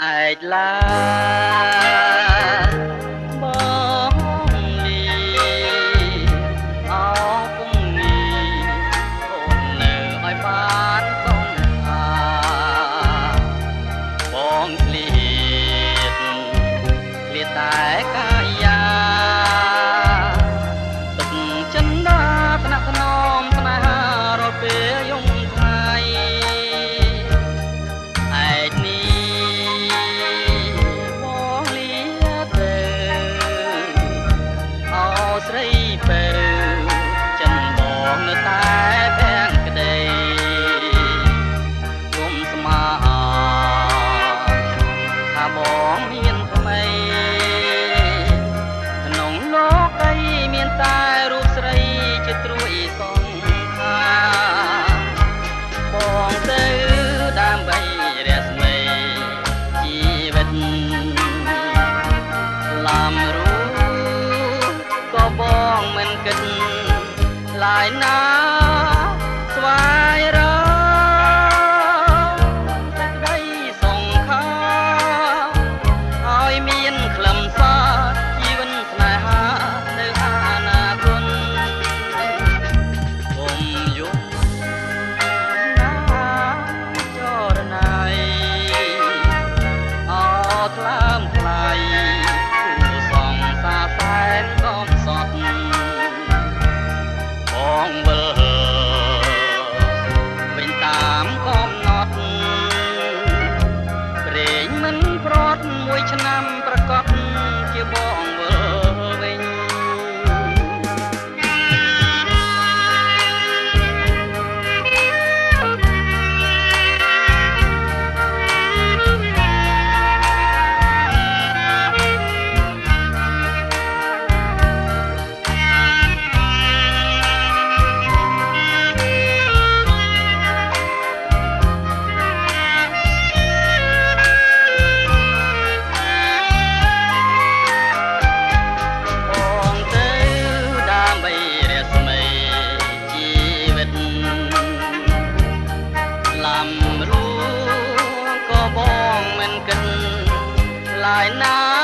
ឯកឡាបងលីអោពុំនីអូននៅឲ្យបានសងខាបងឃ្លៀតតែកាយាទឹកចិនដាថ្នាក់ថ្នមស្នេហារត់ពេលយំថ្ងៃឯកនេះស្រីបើចិនបងនៅតែបែងក្តីគុំស្មាថាបងមានថ្មីក្នុងលោកអីមានតែរូបស្រីជាត្រួយសងខាបងទៅដើម្បីរស្មីជីវិតឡាំរូបងមិនគិតឡាយណាស្វែងរកសេចក្តីសង្ខារឲ្យមានខ្លឹមសារជីវិតស្នេហានៅអនាគតគុំយំណាចរណៃអត់ថ្លើមថ្លៃគូសងសាសែនកំសត់បងវិលវិញតាមកំណត់ព្រេងមិនប្រត់មួយឆ្នាំប្រកបជាបងវិលវិញឡាយណា